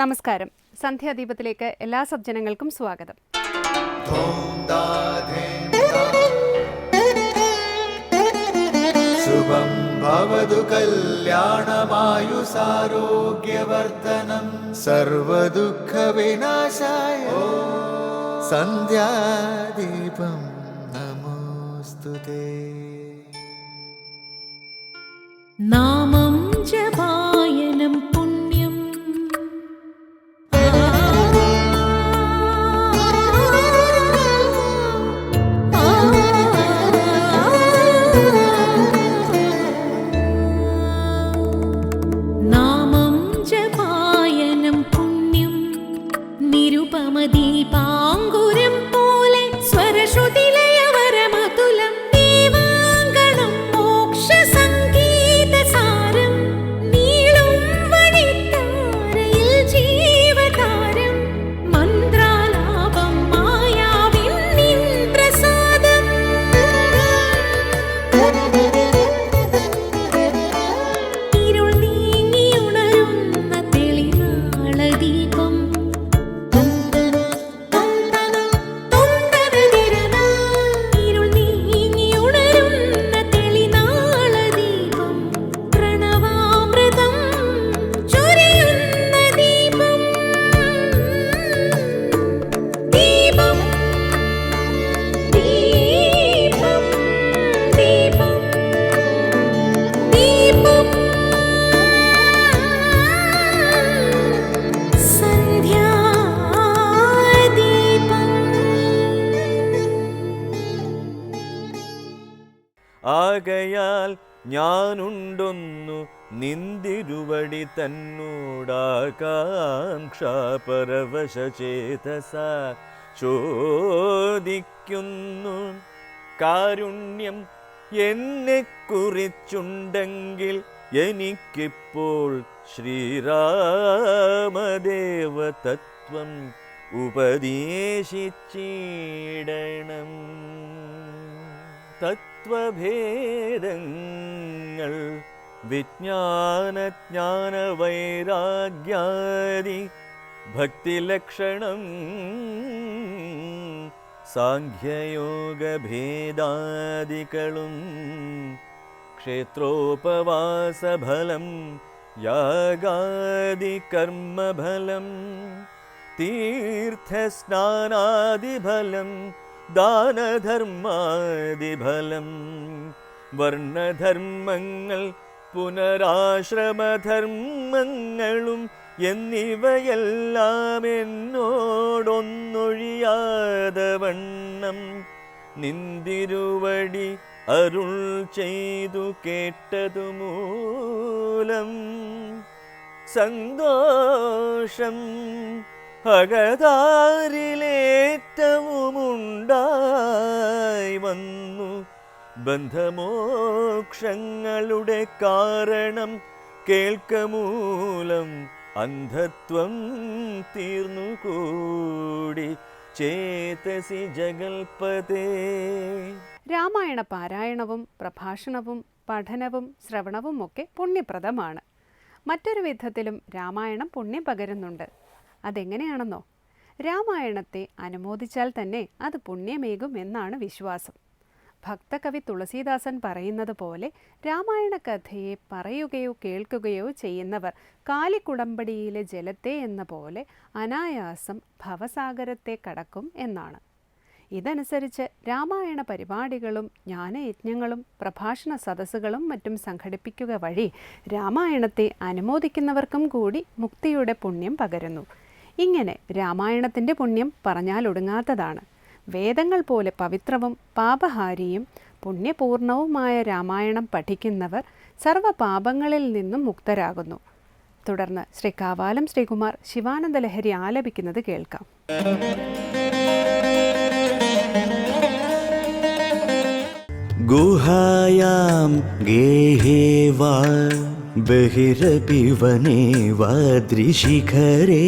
നമസ്കാരം. സന്ധ്യാദീപത്തിലേക്ക് എല്ലാ സജ്ജനങ്ങൾക്കും സ്വാഗതം. ശുഭം ഭവതു കല്യാണമായുസാരോഗ്യവർദ്ധനം സർവദുഃഖ വിനാശായ സന്ധ്യാദീപം നമോസ്തുതേ. നാമം ജപായനം പുണ്യം നാമം ജപായനം പുണ്യം നിരുപമദീപാങ്കുരം പോലെ സ്വരശ്രുതിലയവരമതുലം ദീവാങ്കണം മോക്ഷ സംഗീതസാരം നീളും വഴിത്താരയിൽ ജീവതാരം മന്ത്രാലാപം മായാവിൻ നിൻ പ്രസാദം. ഇരുൾ നീങ്ങിയുണരുന്ന തെളിനാളദീപം ഇരുൾ നീങ്ങിയുണരുന്ന തെളിനാളദീപം പ്രണവാമൃതം ചൊരിയുന്ന ദീപം. ദീപം ദീപം ദീപം ദീപം സന്ധ്യാദീപം. ആകയാൽ ഞാനുണ്ടൊന്നു നിന്തിരുവടി തന്നോടാകാംക്ഷാപരവശചേതസ ചോദിക്കുന്നു. കാരുണ്യം എന്നെ കുറിച്ചുണ്ടെങ്കിൽ എനിക്കിപ്പോൾ ശ്രീരാമദേവ തത്വം ഉപദേശിച്ചിടണം. തത്വഭേദങ്ങൾ വിജ്ഞാനജ്ഞാനവൈരാഗ്യാദി ഭക്തിലക്ഷണം സാഖ്യയോഗഭേദാദികളും ക്ഷേത്രോപവാസഫലം യാഗാദി കർമ്മഫലം തീർത്ഥസ്നാനാദിഫലം ദാനധർമാദിഫലം വർണ്ണധർമ്മങ്ങൾ പുനരാശ്രമധർമ്മങ്ങളും എന്നിവയെല്ലാം എന്നോടൊന്നൊഴിയാതെ വണ്ണം നിന്തിരുവടി അരുൾ ചെയ്തു കേട്ടതുമൂലം സന്തോഷം അകതാരിലേറ്റവുമുണ്ടായി വന്നു. ബന്ധമോക്ഷങ്ങളുടെ കാരണം കേൾക്കമൂലം അന്ധത്വം തീർന്നുകൂടി ചേതസി ജഗൽപതേ. രാമായണ പാരായണവും പ്രഭാഷണവും പഠനവും ശ്രവണവും ഒക്കെ പുണ്യപ്രദമാണ്. മറ്റൊരു വിധത്തിലും രാമായണം പുണ്യം പകരുന്നുണ്ട്. അതെങ്ങനെയാണെന്നോ? രാമായണത്തെ അനുമോദിച്ചാൽ തന്നെ അത് പുണ്യമേകും എന്നാണ് വിശ്വാസം. ഭക്തകവി തുളസീദാസൻ പറയുന്നത് പോലെ രാമായണ കഥയെ പറയുകയോ കേൾക്കുകയോ ചെയ്യുന്നവർ കാലിക്കുടമ്പടിയിലെ ജലത്തെ എന്ന പോലെ അനായാസം ഭവസാഗരത്തെ കടക്കും എന്നാണ്. ഇതനുസരിച്ച് രാമായണ പരിപാടികളും ജ്ഞാനയജ്ഞങ്ങളും പ്രഭാഷണ സദസ്സുകളും മറ്റും സംഘടിപ്പിക്കുക വഴി രാമായണത്തെ അനുമോദിക്കുന്നവർക്കും കൂടി മുക്തിയുടെ പുണ്യം പകരുന്നു. ഇങ്ങനെ രാമായണത്തിൻ്റെ പുണ്യം പറഞ്ഞാലൊടുങ്ങാത്തതാണ്. വേദങ്ങൾ പോലെ പവിത്രവും പാപഹാരിയും പുണ്യപൂർണവുമായ രാമായണം പഠിക്കുന്നവർ സർവ്വപാപങ്ങളിൽ നിന്നും മുക്തരാകുന്നു. തുടർന്ന് ശ്രീ കാവാലം ശ്രീകുമാർ ശിവാനന്ദ ലഹരി ആലപിക്കുന്നത് കേൾക്കാം. ഗുഹായാം ഗേഹേ വാ ബഹിരപി വനേ വാ ദൃശിഖരേ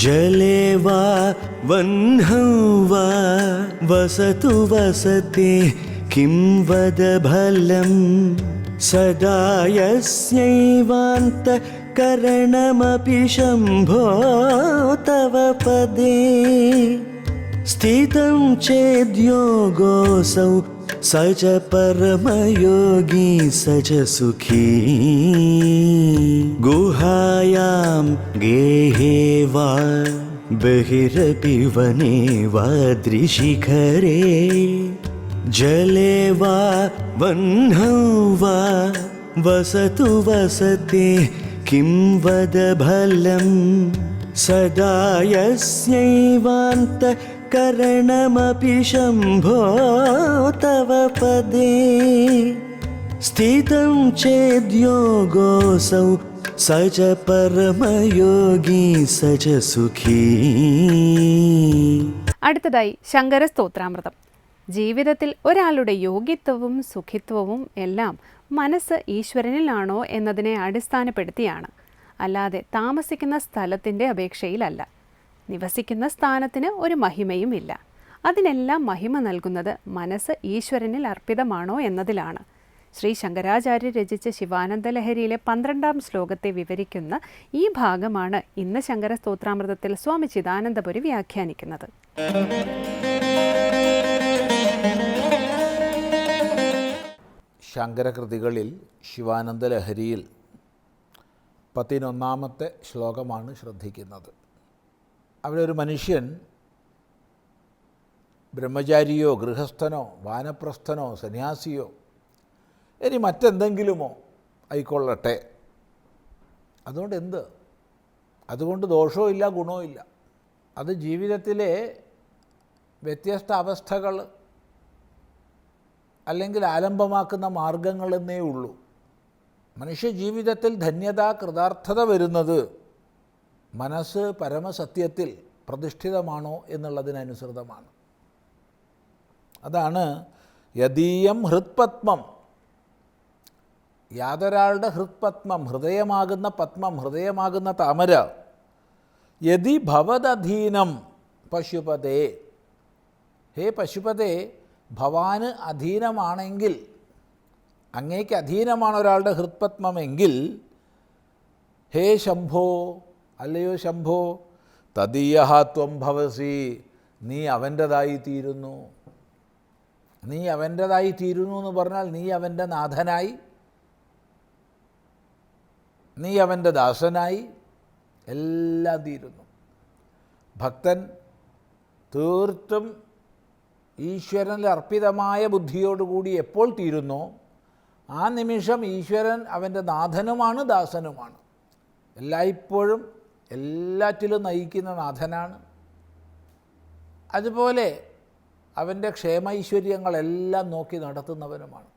ജലേ വാ വഹ്നൗ വാ വസതു വസത്തെ കിം വദ ഫലം സദാ യസ്യൈവാന്ത करणमपि शम्भो तव पदे स्थितं चेद्योगोऽसौ स च परमयोगी स च सुखी गुहायां गेहे वा बहिरपि वने वाद्रिशिखरे जले वा वह्नौ वा वसतु वसते किं वद भलं सदा यस्यैवान्तःकरणमपि शम्भो तव पदे स्थितं चेद्योगोऽसौ स च परमयोगी स च सुखी. അടുത്തതായി ശങ്കര സ്തോത്രാമൃതം. ജീവിതത്തിൽ ഒരാളുടെ യോഗ്യത്വവും സുഖിത്വവും എല്ലാം മനസ്സ് ഈശ്വരനിലാണോ എന്നതിനെ അടിസ്ഥാനപ്പെടുത്തിയാണ്, അല്ലാതെ താമസിക്കുന്ന സ്ഥലത്തിൻ്റെ അപേക്ഷയിലല്ല. നിവസിക്കുന്ന സ്ഥാനത്തിന് ഒരു മഹിമയുമില്ല. അതിനെല്ലാം മഹിമ നൽകുന്നത് മനസ്സ് ഈശ്വരനിൽ അർപ്പിതമാണോ എന്നതിലാണ്. ശ്രീ ശങ്കരാചാര്യ രചിച്ച ശിവാനന്ദ ലഹരിയിലെ 12-ാം ശ്ലോകത്തെ വിവരിക്കുന്ന ഈ ഭാഗമാണ് ഇന്ന് ശങ്കര സ്തോത്രാമൃതത്തിൽ സ്വാമി ചിദാനന്ദപുരി വ്യാഖ്യാനിക്കുന്നത്. ശങ്കരകൃതികളിൽ ശിവാനന്ദ ലഹരിയിൽ 11-ാമത്തെ ശ്ലോകമാണ് ശ്രദ്ധിക്കുന്നത്. അവിടെ ഒരു മനുഷ്യൻ ബ്രഹ്മചാരിയോ ഗൃഹസ്ഥനോ വാനപ്രസ്ഥനോ സന്യാസിയോ ഇനി മറ്റെന്തെങ്കിലുമോ ആയിക്കൊള്ളട്ടെ, അതുകൊണ്ട് എന്ത്? അതുകൊണ്ട് ദോഷവും ഇല്ല ഗുണവും ഇല്ല. അത് ജീവിതത്തിലെ വ്യത്യസ്ത അവസ്ഥകൾ അല്ലെങ്കിൽ ആലംബമാക്കുന്ന മാർഗങ്ങളെന്നേ ഉള്ളൂ. മനുഷ്യജീവിതത്തിൽ ധന്യത കൃതാർത്ഥത വരുന്നത് മനസ്സ് പരമസത്യത്തിൽ പ്രതിഷ്ഠിതമാണോ എന്നുള്ളതിനനുസൃതമാണ്. അതാണ് യദീയം ഹൃത്പത്മം, യാതൊരാളുടെ ഹൃത്പത്മം, ഹൃദയമാകുന്ന പത്മം, ഹൃദയമാകുന്ന താമര, യദി ഭവദധീനം പശുപതേ, ഹേ പശുപതേ, ഭവാന് അധീനമാണെങ്കിൽ, അങ്ങേക്ക് അധീനമാണ് ഒരാളുടെ ഹൃത്പത്മമെങ്കിൽ, ഹേ ശംഭോ, അല്ലയോ ശംഭോ, തദീയഃ ത്വം ഭവസി, നീ അവൻ്റെതായി തീരുന്നു. നീ അവൻ്റെതായി തീരുന്നു എന്ന് പറഞ്ഞാൽ നീ അവൻ്റെ നാഥനായി, നീ അവൻ്റെ ദാസനായി എല്ലാം തീരുന്നു. ഭക്തൻ തീർത്തും ഈശ്വരനിൽ അർപ്പിതമായ ബുദ്ധിയോടുകൂടി എപ്പോൾ തീരുന്നോ ആ നിമിഷം ഈശ്വരൻ അവൻ്റെ നാഥനുമാണ്, ദാസനുമാണ്. എല്ലായ്പ്പോഴും എല്ലാറ്റിലും നയിക്കുന്ന നാഥനാണ്. അതുപോലെ അവൻ്റെ ക്ഷേമൈശ്വര്യങ്ങളെല്ലാം നോക്കി നടത്തുന്നവനുമാണ്.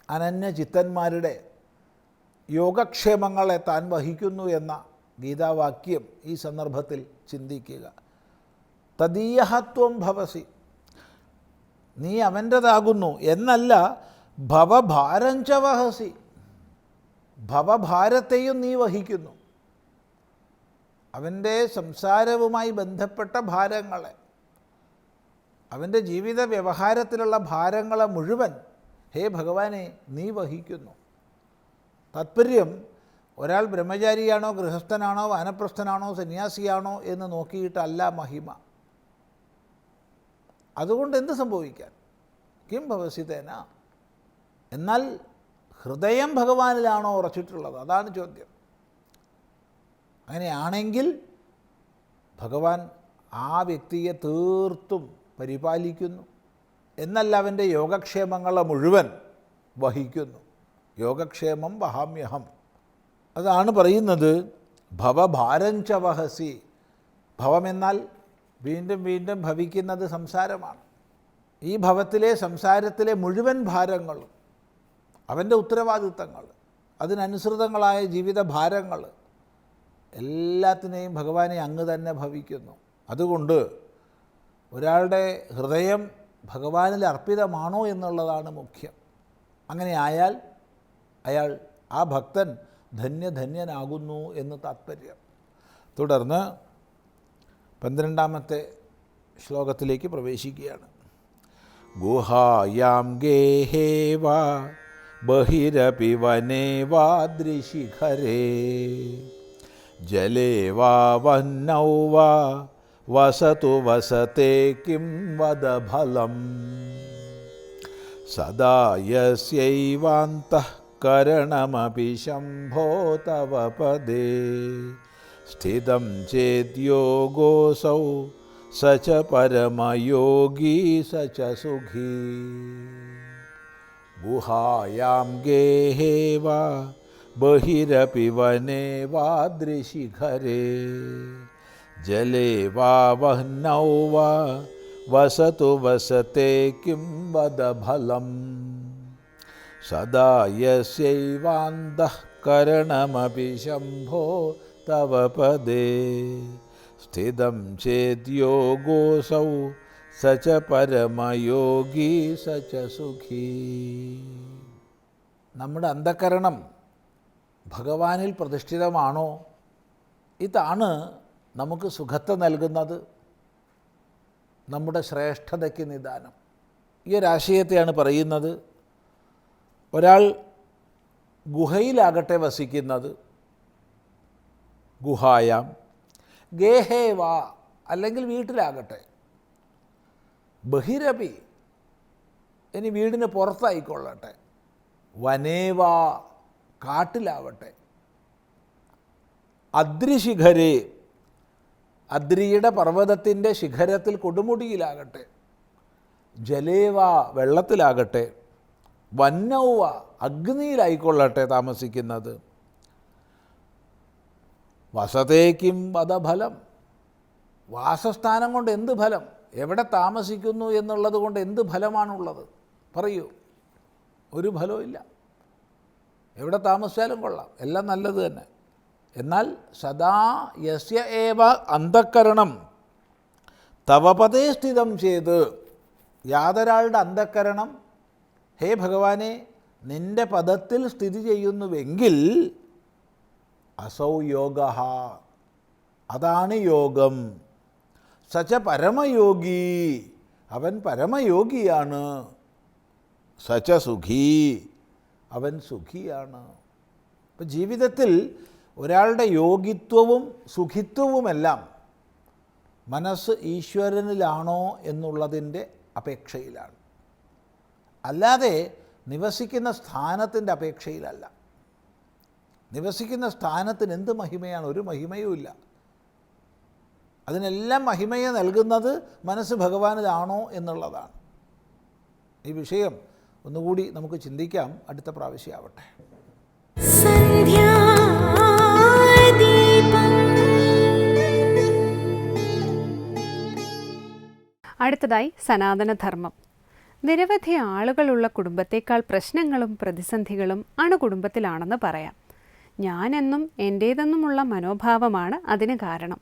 അനന്യചിത്തന്മാരുടെ യോഗക്ഷേമങ്ങളെ താൻ വഹിക്കുന്നു എന്ന ഗീതാവാക്യം ഈ സന്ദർഭത്തിൽ ചിന്തിക്കുക. തദീയഃ ത്വം ഭവസി, നീ അവൻ്റെതാകുന്നു എന്നല്ല, ഭവഭാരം ച വഹസി, ഭവഭാരത്തെയും നീ വഹിക്കുന്നു. അവൻ്റെ സംസാരവുമായി ബന്ധപ്പെട്ട ഭാരങ്ങളെ, അവൻ്റെ ജീവിത വ്യവഹാരത്തിലുള്ള ഭാരങ്ങളെ മുഴുവൻ ഹേ ഭഗവാനെ നീ വഹിക്കുന്നു. താത്പര്യം ഒരാൾ ബ്രഹ്മചാരിയാണോ ഗൃഹസ്ഥനാണോ വാനപ്രസ്ഥനാണോ സന്യാസിയാണോ എന്ന് നോക്കിയിട്ടല്ല മഹിമ. അതുകൊണ്ട് എന്ത് സംഭവിക്കാൻ? കിം ഭവസിതേന, എന്നാൽ ഹൃദയം ഭഗവാനിലാണോ ഉറച്ചിട്ടുള്ളത്? അതാണ് ചോദ്യം. അങ്ങനെയാണെങ്കിൽ ഭഗവാൻ ആ വ്യക്തിയെ തീർത്തും പരിപാലിക്കുന്നു എന്നല്ല, അവൻ്റെ യോഗക്ഷേമങ്ങളെ മുഴുവൻ വഹിക്കുന്നു. യോഗക്ഷേമം വഹാമ്യഹം, അതാണ് പറയുന്നത്. ഭവഭാരം ച വഹസി, ഭവമെന്നാൽ വീണ്ടും വീണ്ടും ഭവിക്കുന്നത് സംസാരമാണ്. ഈ ഭവത്തിലെ സംസാരത്തിലെ മുഴുവൻ ഭാരങ്ങളും, അവൻ്റെ ഉത്തരവാദിത്തങ്ങൾ, അതിനനുസൃതങ്ങളായ ജീവിത ഭാരങ്ങൾ എല്ലാത്തിനെയും ഭഗവാനെ അങ്ങ് തന്നെ ഭവിക്കുന്നു. അതുകൊണ്ട് ഒരാളുടെ ഹൃദയം ഭഗവാനിൽ അർപ്പിതമാണോ എന്നുള്ളതാണ് മുഖ്യം. അങ്ങനെ ആയാൽ അയാൾ, ആ ഭക്തൻ ധന്യനാകുന്നു എന്ന് താത്പര്യം. തുടർന്ന് 12-ാമത്തെ ശ്ലോകത്തിലേക്ക് പ്രവേശിക്കുകയാണ്. ഗുഹായാം ഗേഹേ വാ ബഹിരപി വനേ വാദ്രിശിഖരേ ജലേ വാ വഹ്നൗ വാ വസതു വസതേ കിം വദ ഫലം സദാ യസ്യൈവാന്തഃകരണമപി ശംഭോ തവ പദേ സ്ഥിതം ചേദ്യോഗോസൗ സ ച പരമയോഗീ സ ച സുഖീ ഗുഹായാം ഗേഹേ വാ ബഹിരപി വനേ വാദ്രിശിഖരേ ജലേ വാ വഹ്നൗ വാ വസതു വസതേ കിം വദ ഫലം സദാ യസ്യൈവാന്തഃകരണമപി ശംഭോ തവ പദേ സ്ഥിതം ചേദ്യോഗോസൗ സ ച പരമയോഗീ സ ച സുഖീ. നമ്മുടെ അന്ധഃകരണം ഭഗവാനിൽ പ്രതിഷ്ഠിതമാണോ? ഇതാണ് നമുക്ക് സുഖത്തെ നൽകുന്നത്, നമ്മുടെ ശ്രേഷ്ഠതയ്ക്ക് നിദാനം. ഈ ഒരാശയത്തെയാണ് പറയുന്നത്. ഒരാൾ ഗുഹയിലാകട്ടെ വസിക്കുന്നത്, ഗുഹായാം ഗേഹേ വാ അല്ലെങ്കിൽ വീട്ടിലാകട്ടെ, ബഹിരപി ഇനി വീടിന് പുറത്തായിക്കൊള്ളട്ടെ, വനേവാ കാട്ടിലാവട്ടെ, അദ്രിശിഖരേ അദ്രിയുടെ പർവ്വതത്തിൻ്റെ ശിഖരത്തിൽ കൊടുമുടിയിലാകട്ടെ, ജലേവ വെള്ളത്തിലാകട്ടെ, വന്നൗവ അഗ്നിയിലായിക്കൊള്ളട്ടെ താമസിക്കുന്നത്, വസതേക്കും വധഫലം വാസസ്ഥാനം കൊണ്ട് എന്ത് ഫലം, എവിടെ താമസിക്കുന്നു എന്നുള്ളത് കൊണ്ട് എന്ത് ഫലമാണുള്ളത്? പറയൂ. ഒരു ഫലവും ഇല്ല. എവിടെ താമസിച്ചാലും കൊള്ളാം, എല്ലാം നല്ലത് തന്നെ. എന്നാൽ സദാ യസ്യ ഏവ അന്ധഃകരണം തവ പദേ സ്ഥിതം ചെയ്ത്, യാതൊരാളുടെ അന്ധഃകരണം ഹേ ഭഗവാനെ നിൻ്റെ പദത്തിൽ സ്ഥിതി ചെയ്യുന്നുവെങ്കിൽ അസൗ യോഗ, അതാണ് യോഗം. സച്ച പരമയോഗി, അവൻ പരമയോഗിയാണ്. സച്ച സുഖീ, അവൻ സുഖിയാണ്. ഇപ്പം ജീവിതത്തിൽ ഒരാളുടെ യോഗിത്വവും സുഖിത്വവുമെല്ലാം മനസ്സ് ഈശ്വരനിലാണോ എന്നുള്ളതിൻ്റെ അപേക്ഷയിലാണ്, അല്ലാതെ നിവസിക്കുന്ന സ്ഥാനത്തിൻ്റെ അപേക്ഷയിലല്ല. നിവസിക്കുന്ന സ്ഥാനത്തിന് എന്ത് മഹിമയാണ്? ഒരു മഹിമയുമില്ല. അതിനെല്ലാം മഹിമയെ നൽകുന്നത് മനസ്സ് ഭഗവാനിലാണോ എന്നുള്ളതാണ്. ഈ വിഷയം ഒന്നുകൂടി നമുക്ക് ചിന്തിക്കാം. അടുത്ത പ്രാവശ്യമാവട്ടെ. അടുത്തതായി സനാതനധർമ്മം. നിരവധി ആളുകളുള്ള കുടുംബത്തേക്കാൾ പ്രശ്നങ്ങളും പ്രതിസന്ധികളും അണുകുടുംബത്തിലാണെന്ന് പറയാം. ഞാനെന്നും എൻ്റേതെന്നുമുള്ള മനോഭാവമാണ് അതിന് കാരണം.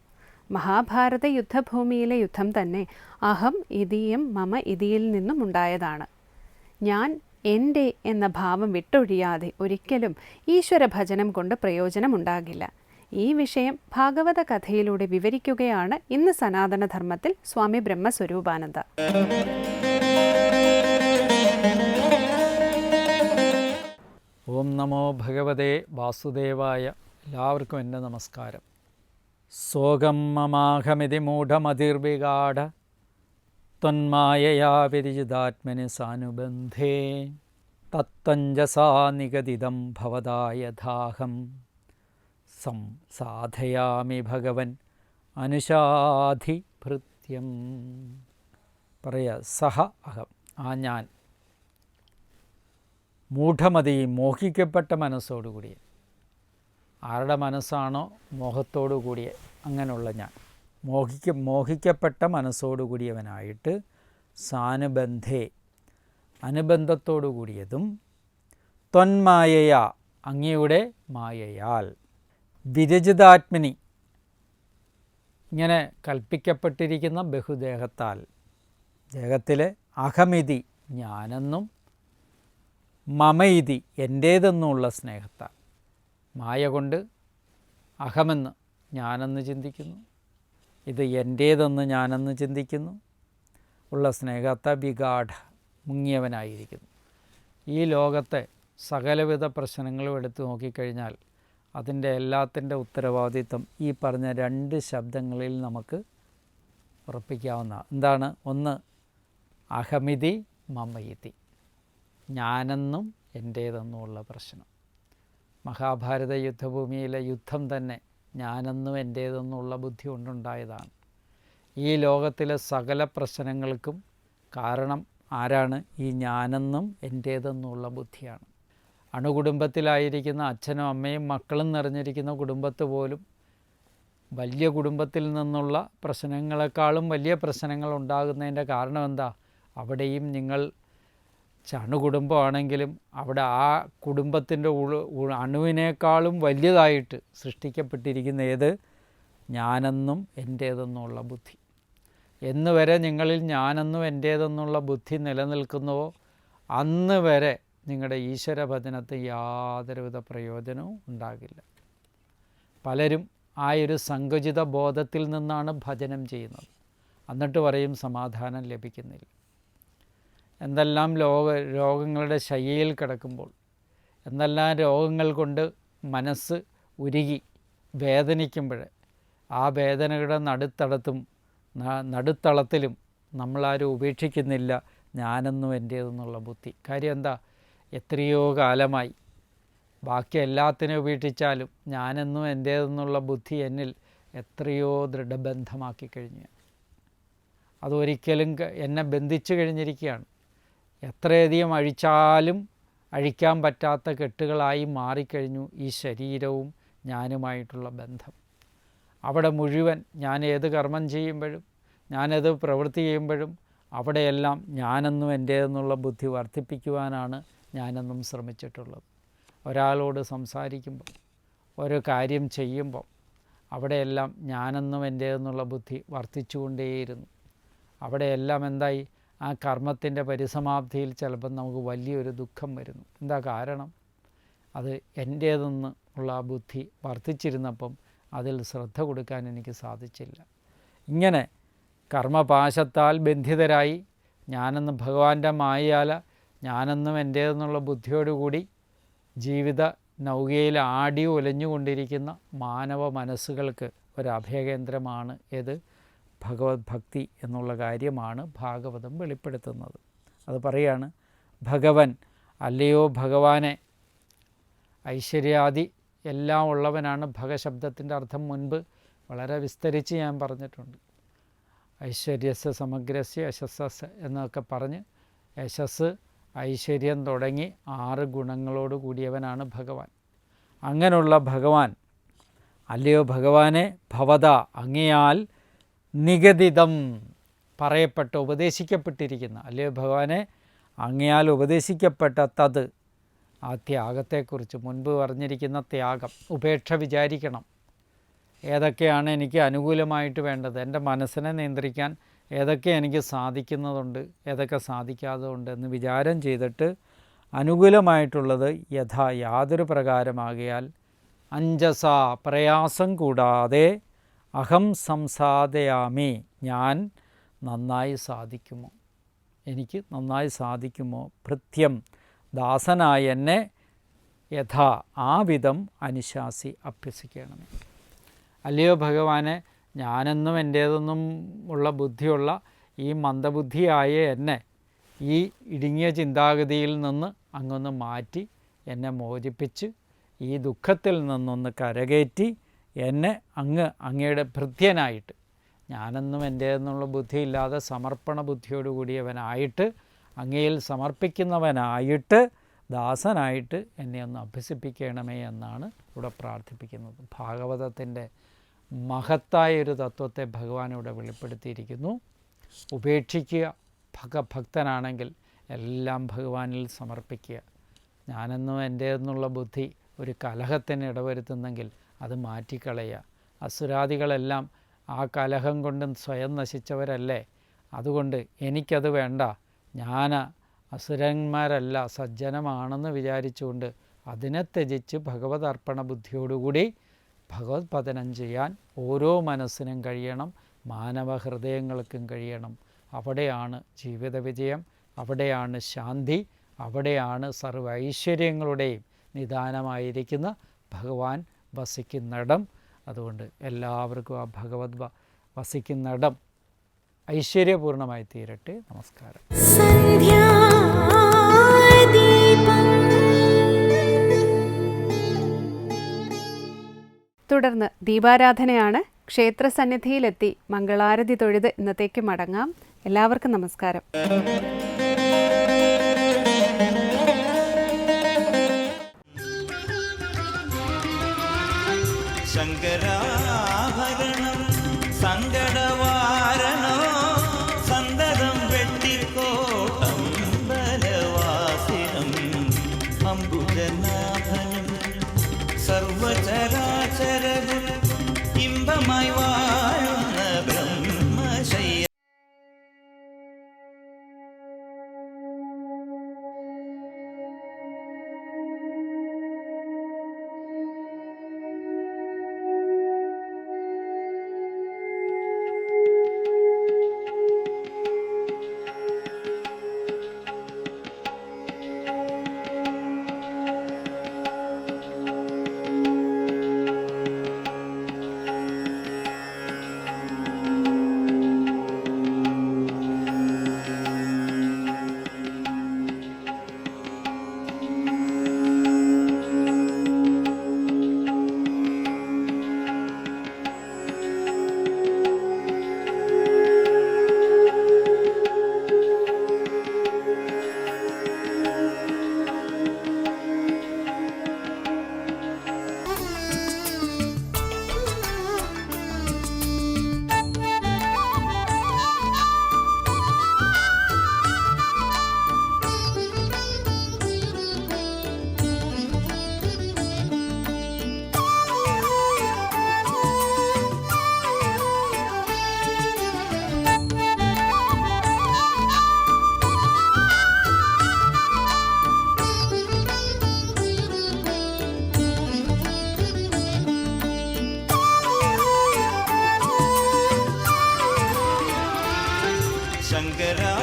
മഹാഭാരത യുദ്ധഭൂമിയിലെ യുദ്ധം തന്നെ അഹം ഇതീയം മമ ഇതിയിൽ നിന്നും ഉണ്ടായതാണ്. ഞാൻ എൻ്റെ എന്ന ഭാവം വിട്ടൊഴിയാതെ ഒരിക്കലും ഈശ്വര ഭജനം കൊണ്ട് പ്രയോജനമുണ്ടാകില്ല. ഈ വിഷയം ഭാഗവത കഥയിലൂടെ വിവരിക്കുകയാണ് ഇന്ന് സനാതനധർമ്മത്തിൽ സ്വാമി ബ്രഹ്മസ്വരൂപാനന്ദ. ഓം നമോ ഭഗവതേ വാസുദേവായ. എല്ലാവർക്കും എൻ്റെ നമസ്കാരം. സോകം മമാഹമിതി മൂഢമതിർവിഗാഢ ത്വന്മായയാ വിരിജിതാത്മനി സാനുബന്ധേ തത്വഞ്ജസാ നിഗദിതം ഭവദായഥാഹം സാധയാമി ഭഗവൻ അനുശാധിഭൃത്യം. പറയാ സഹ അഹം, ആ ഞാൻ, മൂഢമതി മോഹിക്കപ്പെട്ട മനസ്സോടുകൂടിയ, ആരുടെ മനസ്സാണോ മോഹത്തോടു കൂടിയ അങ്ങനെയുള്ള ഞാൻ, മോഹിക്കപ്പെട്ട മനസ്സോടുകൂടിയവനായിട്ട് സാനുബന്ധേ അനുബന്ധത്തോടു കൂടിയതും ത്വന്മായയ അങ്ങയുടെ മായയാൽ വിരജിതാത്മനി ഇങ്ങനെ കൽപ്പിക്കപ്പെട്ടിരിക്കുന്ന ബഹുദേഹത്താൽ, ദേഹത്തിലെ അഹമിതി ഞാനെന്നും മമയിതി എൻ്റേതെന്നുമുള്ള സ്നേഹത്താൽ, മായ കൊണ്ട് അഹമെന്ന് ഞാനെന്ന് ചിന്തിക്കുന്നു, ഇത് എൻ്റേതെന്ന് ഞാനെന്ന് ചിന്തിക്കുന്നു ഉള്ള സ്നേഹത്തെ വിഗാഢ മുങ്ങിയവനായിരിക്കുന്നു. ഈ ലോകത്തെ സകലവിധ പ്രശ്നങ്ങളും എടുത്തു നോക്കിക്കഴിഞ്ഞാൽ അതിൻ്റെ എല്ലാത്തിൻ്റെ ഉത്തരവാദിത്വം ഈ പറഞ്ഞ 2 ശബ്ദങ്ങളിൽ നമുക്ക് ഉറപ്പിക്കാവുന്ന. എന്താണ്? ഒന്ന് അഹമിതി മമയിതി, ഞാനെന്നും എൻ്റേതെന്നുമുള്ള പ്രശ്നം. മഹാഭാരത യുദ്ധഭൂമിയിലെ യുദ്ധം തന്നെ ഞാനെന്നും എൻ്റേതെന്നുള്ള ബുദ്ധി കൊണ്ടുണ്ടായതാണ്. ഈ ലോകത്തിലെ സകല പ്രശ്നങ്ങൾക്കും കാരണം ആരാണ്? ഈ ഞാനെന്നും എൻ്റേതെന്നുള്ള ബുദ്ധിയാണ്. അണുകുടുംബത്തിലായിരിക്കുന്ന അച്ഛനും അമ്മയും മക്കളും നിറഞ്ഞിരിക്കുന്ന കുടുംബത്ത് പോലും വലിയ കുടുംബത്തിൽ നിന്നുള്ള പ്രശ്നങ്ങളെക്കാളും വലിയ പ്രശ്നങ്ങൾ ഉണ്ടാകുന്നതിൻ്റെ കാരണം എന്താ? അവിടെയും നിങ്ങൾ അണുകുടുംബമാണെങ്കിലും അവിടെ ആ കുടുംബത്തിൻ്റെ അണുവിനേക്കാളും വലിയതായിട്ട് സൃഷ്ടിക്കപ്പെട്ടിരിക്കുന്ന ഏത്? ഞാനെന്നും എൻ്റേതെന്നുള്ള ബുദ്ധി. എന്ന് വരെ നിങ്ങളിൽ ഞാനെന്നും എൻ്റേതെന്നുള്ള ബുദ്ധി നിലനിൽക്കുന്നുവോ അന്ന് വരെ നിങ്ങളുടെ ഈശ്വരഭജനത്തിന് യാതൊരുവിധ പ്രയോജനവും ഉണ്ടാകില്ല. പലരും ആ ഒരു സങ്കുചിത ബോധത്തിൽ നിന്നാണ് ഭജനം ചെയ്യുന്നത്. എന്നിട്ട് പറയും സമാധാനം ലഭിക്കുന്നില്ല. എന്തെല്ലാം രോഗങ്ങളുടെ ശയ്യയിൽ കിടക്കുമ്പോൾ, എന്തെല്ലാം രോഗങ്ങൾ കൊണ്ട് മനസ്സ് ഉരുകി വേദനിക്കുമ്പോൾ, ആ വേദനയുടെ നടുത്തളത്തിലും നമ്മളാരും ഉപേക്ഷിക്കുന്നില്ല ഞാനെന്നും എൻ്റേതെന്നുള്ള ബുദ്ധി. കാര്യം എന്താ? എത്രയോ കാലമായി ബാക്കി എല്ലാത്തിനും ഉപേക്ഷിച്ചാലും ഞാനെന്നും എൻ്റേതെന്നുള്ള ബുദ്ധി എന്നിൽ എത്രയോ ദൃഢബന്ധമാക്കി കഴിഞ്ഞു. അതൊരിക്കലും എന്നെ ബന്ധിച്ചു കഴിഞ്ഞിരിക്കുകയാണ്. എത്രയധികം അഴിച്ചാലും അഴിക്കാൻ പറ്റാത്ത കെട്ടുകളായി മാറിക്കഴിഞ്ഞു ഈ ശരീരവും ഞാനുമായിട്ടുള്ള ബന്ധം. അവിടെ മുഴുവൻ ഞാൻ ഏത് കർമ്മം ചെയ്യുമ്പോഴും, ഞാനേത് പ്രവൃത്തി ചെയ്യുമ്പോഴും അവിടെയെല്ലാം ഞാനെന്നും എൻ്റേതെന്നുള്ള ബുദ്ധി വർദ്ധിപ്പിക്കുവാനാണ് ഞാനെന്നും ശ്രമിച്ചിട്ടുള്ളത്. ഒരാളോട് സംസാരിക്കുമ്പോൾ, ഒരു കാര്യം ചെയ്യുമ്പോൾ അവിടെയെല്ലാം ഞാനെന്നും എൻ്റേതെന്നുള്ള ബുദ്ധി വർദ്ധിച്ചുകൊണ്ടേയിരുന്നു. അവിടെയെല്ലാം എന്തായി? ആ കർമ്മത്തിൻ്റെ പരിസമാപ്തിയിൽ ചിലപ്പം നമുക്ക് വലിയൊരു ദുഃഖം വരുന്നു. എന്താ കാരണം? അത് എൻ്റേതെന്ന് ഉള്ള ആ ബുദ്ധി വർദ്ധിച്ചിരുന്നപ്പം അതിൽ ശ്രദ്ധ കൊടുക്കാൻ എനിക്ക് സാധിച്ചില്ല. ഇങ്ങനെ കർമ്മപാശത്താൽ ബന്ധിതരായി ഞാനെന്ന് ഭഗവാന്റെ മായയാൽ ഞാനെന്നും എൻ്റേതെന്നുള്ള ബുദ്ധിയോടുകൂടി ജീവിത നൗകയിൽ ആടി ഉലഞ്ഞുകൊണ്ടിരിക്കുന്ന മാനവ മനസ്സുകൾക്ക് ഒരു അഭയകേന്ദ്രമാണ് ഏത്? ഭഗവത് ഭക്തി എന്നുള്ള കാര്യമാണ് ഭാഗവതം വെളിപ്പെടുത്തുന്നത്. അത് പറയാണ്, ഭഗവൻ അല്ലയോ ഭഗവാനെ, ഐശ്വര്യാദി എല്ലാം ഉള്ളവനാണ്. ഭഗശബ്ദത്തിൻ്റെ അർത്ഥം മുൻപ് വളരെ വിസ്തരിച്ച് ഞാൻ പറഞ്ഞിട്ടുണ്ട്. ഐശ്വര്യസ് സമഗ്രസ്യ യശസ്സസ് എന്നൊക്കെ പറഞ്ഞ് യശസ് ഐശ്വര്യം തുടങ്ങി 6 ഗുണങ്ങളോട് കൂടിയവനാണ് ഭഗവാൻ. അങ്ങനെയുള്ള ഭഗവാൻ അല്ലയോ ഭഗവാനെ, ഭവത അങ്ങയാൽ നിഗദിതം പറയപ്പെട്ട ഉപദേശിക്കപ്പെട്ടിരിക്കുന്ന, അല്ലയോ ഭഗവാനെ അങ്ങയാൽ ഉപദേശിക്കപ്പെട്ട തത്, ആ ത്യാഗത്തെക്കുറിച്ച് മുൻപ് പറഞ്ഞിരിക്കുന്ന ത്യാഗം, ഉപേക്ഷ വിചാരിക്കണം. ഏതൊക്കെയാണ് എനിക്ക് അനുകൂലമായിട്ട് വേണ്ടത്? എൻ്റെ മനസ്സിനെ നിയന്ത്രിക്കാൻ ഏതൊക്കെ എനിക്ക് സാധിക്കുന്നതുണ്ട്, ഏതൊക്കെ സാധിക്കാത്തതുണ്ട് എന്ന് വിചാരം ചെയ്തിട്ട് അനുകൂലമായിട്ടുള്ളത് യാതൊരു പ്രകാരമാകിയാൽ അഞ്ജസ പ്രയാസം കൂടാതെ അഹം സംസാദയാമി, ഞാൻ നന്നായി സാധിക്കുമോ, എനിക്ക് നന്നായി സാധിക്കുമോ, ഭൃത്യം ദാസനായ എന്നെ യഥാ ആ വിധം അനുശാസി അഭ്യസിക്കണമേ. അല്ലയോ ഭഗവാനെ, ഞാനെന്നും എൻ്റേതെന്നും ഉള്ള ബുദ്ധിയുള്ള ഈ മന്ദബുദ്ധിയായ എന്നെ ഈ ഇടുങ്ങിയ ചിന്താഗതിയിൽ നിന്ന് അങ്ങൊന്ന് മാറ്റി എന്നെ മോചിപ്പിച്ച് ഈ ദുഃഖത്തിൽ നിന്നൊന്ന് കരകയറ്റി എന്നെ അങ്ങയുടെ ഭൃത്യനായിട്ട്, ഞാനെന്നും എൻ്റേതെന്നുള്ള ബുദ്ധിയില്ലാതെ സമർപ്പണ ബുദ്ധിയോടുകൂടിയവനായിട്ട്, അങ്ങയിൽ സമർപ്പിക്കുന്നവനായിട്ട്, ദാസനായിട്ട് എന്നെ ഒന്ന് അഭ്യസിപ്പിക്കണമേ എന്നാണ് ഇവിടെ പ്രാർത്ഥിപ്പിക്കുന്നത്. ഭാഗവതത്തിൻ്റെ മഹത്തായൊരു തത്വത്തെ ഭഗവാൻ ഇവിടെ വെളിപ്പെടുത്തിയിരിക്കുന്നു. ഉപേക്ഷിക്കുക, ഭക്തനാണെങ്കിൽ എല്ലാം ഭഗവാനിൽ സമർപ്പിക്കുക. ഞാനെന്നും എൻ്റേതെന്നുള്ള ബുദ്ധി ഒരു കലഹത്തിന് ഇടവരുത്തുന്നെങ്കിൽ അത് മാറ്റിക്കളയുക. അസുരാദികളെല്ലാം ആ കലഹം കൊണ്ട് സ്വയം നശിച്ചവരല്ലേ, അതുകൊണ്ട് എനിക്കത് വേണ്ട, ഞാൻ അസുരന്മാരല്ല സജ്ജനമാണെന്ന് വിചാരിച്ചുകൊണ്ട് അതിനെ ത്യജിച്ച് ഭഗവത് അർപ്പണ ബുദ്ധിയോടുകൂടി ഭഗവത് പതനം ചെയ്യാൻ ഓരോ മനസ്സിനും കഴിയണം, മാനവ ഹൃദയങ്ങൾക്കും കഴിയണം. അവിടെയാണ് ജീവിത വിജയം, അവിടെയാണ് ശാന്തി, അവിടെയാണ് സർവ്വ ഐശ്വര്യങ്ങളുടെയും നിദാനമായിരിക്കുന്ന ഭഗവാൻ വസിക്കുന്നിടം. അതുകൊണ്ട് എല്ലാവർക്കും ആ ഭഗവത് വസിക്കുന്നിടം ഐശ്വര്യപൂർണമായി തീരട്ടെ. നമസ്കാരം. തുടർന്ന് ദീപാരാധനയാണ്. ക്ഷേത്രസന്നിധിയിലെത്തി മംഗളാരതി തൊഴുത് ഇന്നത്തേക്ക് മടങ്ങാം. എല്ലാവർക്കും നമസ്കാരം. ശങ്കരാഭരണം സങ്കടവാരണോ സന്തതം വെട്ടിക്കോട്ടം ബലവാസിനം അംബുജനാഭനം സർവചരാചരകുൽ ഇമ്പമായി വാഴുന്ന ബ്രഹ്മശയ്യ.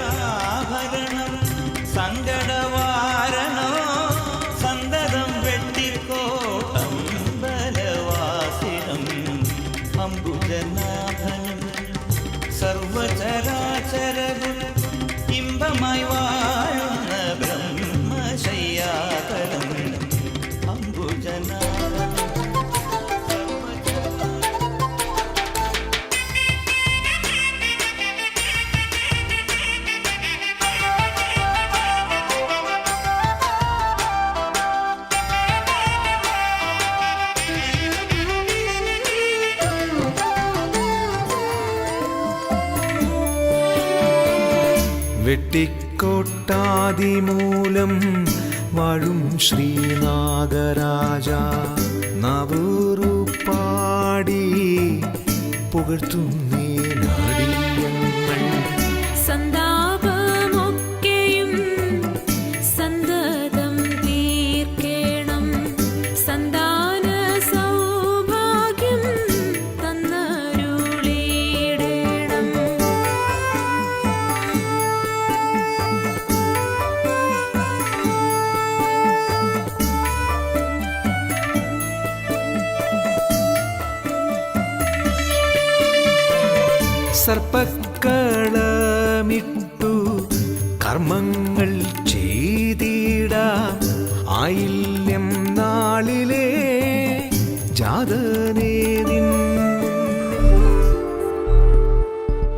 ശങ്കരാഭരണം സങ്കടവാരണോ സന്തതം വെട്ടിക്കോട്ടം ബലവാസിനം അംബുജനാഭനം സർവചരാചരകുൽ ഇമ്പമായി വാഴുന്ന ബ്രഹ്മശയ്യാതലം അംബുജനാഭനം. വെട്ടിക്കോട്ടാതിമൂലം വാഴും ശ്രീനാഗരാജ നവൂറുപാടി പുകഴ്ത്തുന്നേ നാടിയങ്ങൾ. സന്താപമൊക്കെയും സന്തതം തീർക്കേണം സന്താന സൗഭാഗ്യം തന്നരുളിയിടേണം. സർപ്പക്കളമിട്ടു കർമ്മങ്ങൾ ചെയ്തിടാം ആയില്യം നാളിലെ ജാതനേ